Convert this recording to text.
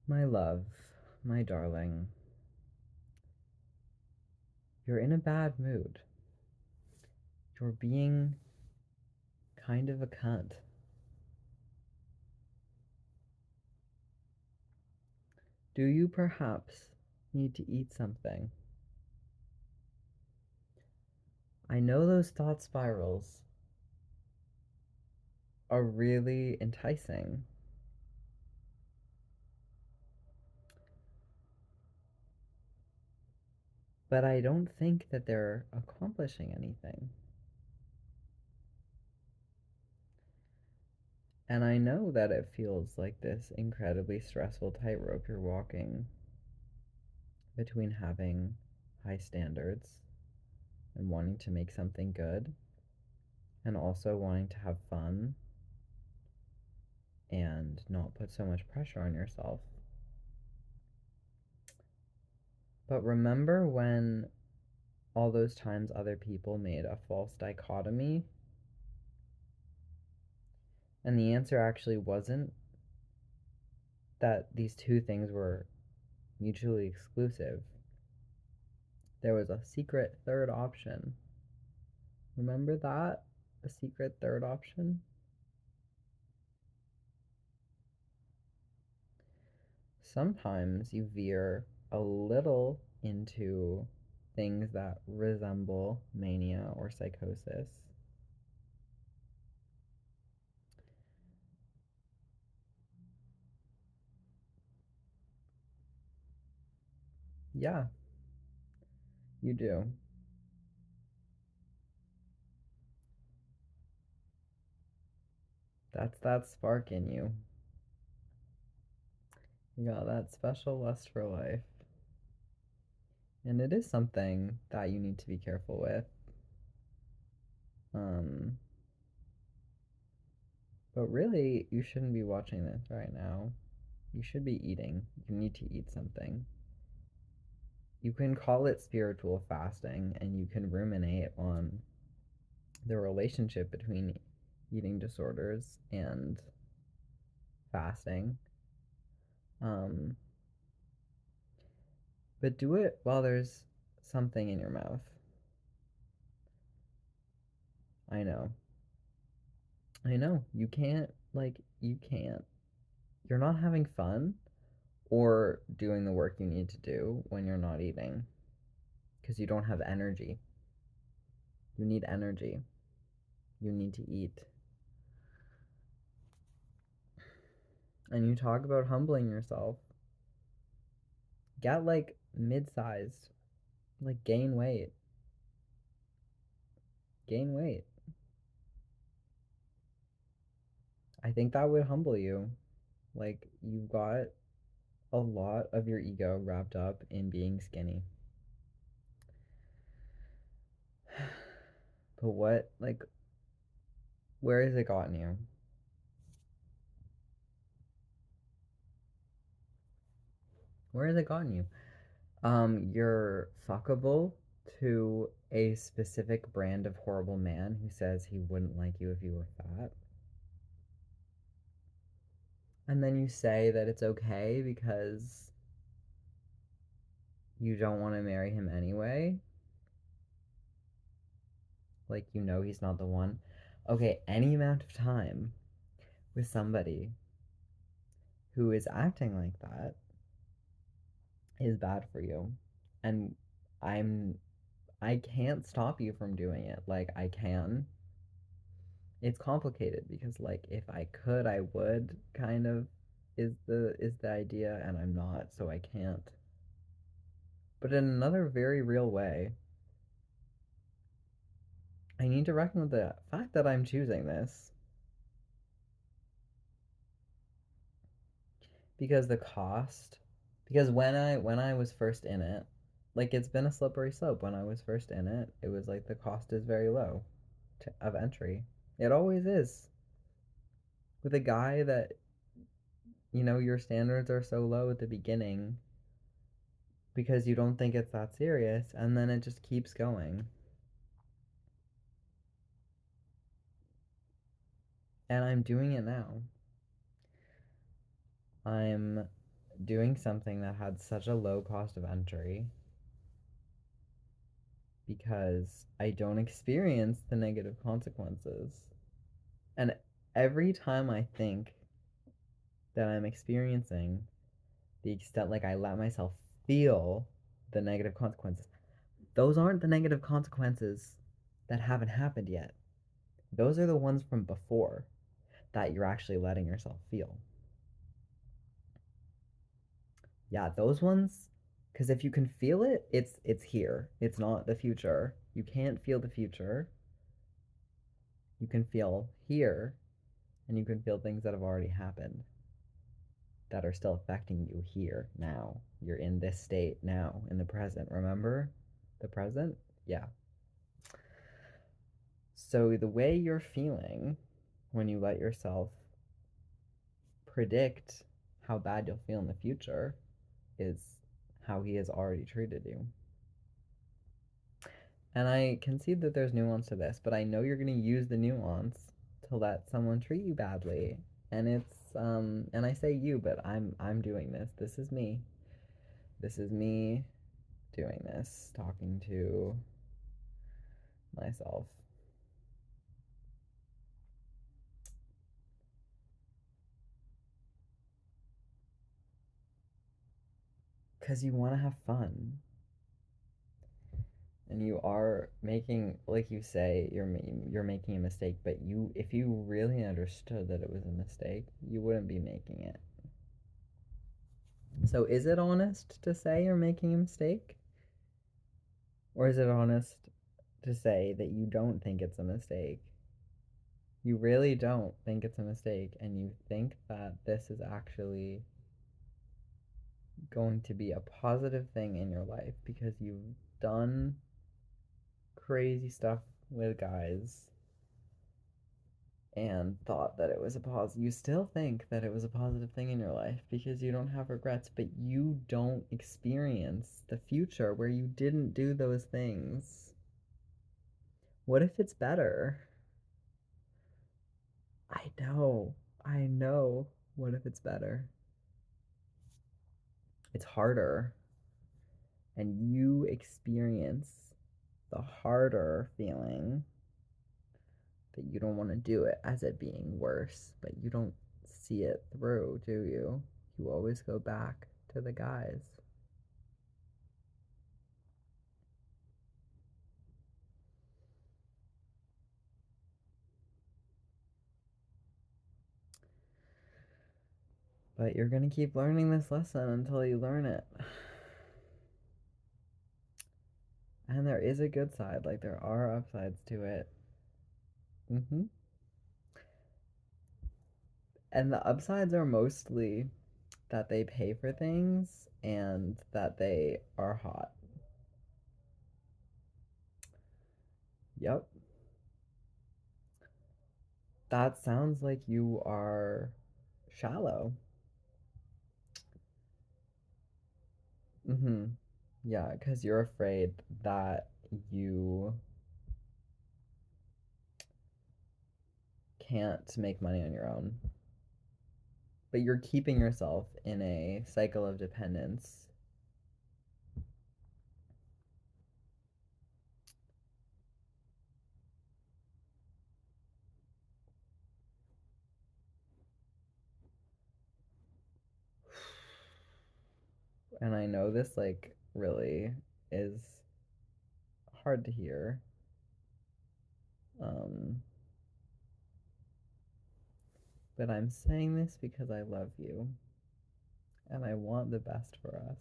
My love, my darling, you're in a bad mood. You're being kind of a cunt. Do you perhaps need to eat something? I know those thought spirals are really enticing, but I don't think that they're accomplishing anything. And I know that it feels like this incredibly stressful tightrope you're walking between having high standards and wanting to make something good and also wanting to have fun and not put so much pressure on yourself. But remember when all those times other people made a false dichotomy? And the answer actually wasn't that these two things were mutually exclusive. There was a secret third option. Remember that? A secret third option? Sometimes you veer a little into things that resemble mania or psychosis. Yeah, you do. That's that spark in you. You got that special lust for life. And it is something that you need to be careful with. Um, but really, you shouldn't be watching this right now. You should be eating. You need to eat something. You can call it spiritual fasting and you can ruminate on the relationship between eating disorders and fasting. Um, but do it while there's something in your mouth. I know. I know. You can't, you can't. You're not having fun or doing the work you need to do when you're not eating because you don't have energy. You need energy. You need to eat. And you talk about humbling yourself. Get mid sized, gain weight. Gain weight. I think that would humble you. You've got a lot of your ego wrapped up in being skinny. But where has it gotten you? Where has it gotten you? You're fuckable to a specific brand of horrible man who says he wouldn't like you if you were fat. And then you say that it's okay because you don't want to marry him anyway. You know he's not the one. Okay, any amount of time with somebody who is acting like that is bad for you. And I'm I can't stop you from doing it. I can. It's complicated because if I could, I would kind of is the idea and I'm not, so I can't. But in another very real way, I need to reckon with the fact that I'm choosing this because the cost because when I was first in it, it's been a slippery slope. When I was first in it, it was the cost is very low of entry. It always is. With a guy that your standards are so low at the beginning because you don't think it's that serious, and then it just keeps going. And I'm doing it now. I'm doing something that had such a low cost of entry because I don't experience the negative consequences. And every time I think that I'm experiencing the extent, like I let myself feel the negative consequences, those aren't the negative consequences that haven't happened yet. Those are the ones from before that you're actually letting yourself feel. Yeah, those ones, because if you can feel it, it's here. It's not the future. You can't feel the future. You can feel here, and you can feel things that have already happened that are still affecting you here now. You're in this state now, in the present. Remember the present? Yeah. So the way you're feeling when you let yourself predict how bad you'll feel in the future is how he has already treated you. And I can see that there's nuance to this, but I know you're going to use the nuance to let someone treat you badly. And and I say you, but I'm doing this. This is me. This is me doing this, talking to myself. Cuz you want to have fun. And you are making, like you say, you're making a mistake, but you, if you really understood that it was a mistake, you wouldn't be making it. So is it honest to say you're making a mistake? Or is it honest to say that you don't think it's a mistake? You really don't think it's a mistake, and you think that this is actually going to be a positive thing in your life because you've done crazy stuff with guys and thought that it was a positive. You still think that it was a positive thing in your life because you don't have regrets, but you don't experience the future where you didn't do those things. What if it's better? I know. I know. What if it's better? It's harder. And you experience the harder feeling that you don't want to do it as it being worse, but you don't see it through, do you? You always go back to the guys. But you're going to keep learning this lesson until you learn it. And there is a good side, like there are upsides to it. Mm-hmm. And the upsides are mostly that they pay for things and that they are hot. Yep. That sounds like you are shallow. Mm-hmm. Yeah, because you're afraid that you can't make money on your own. But you're keeping yourself in a cycle of dependence. And I know this, like, really is hard to hear. Um, but I'm saying this because I love you and I want the best for us.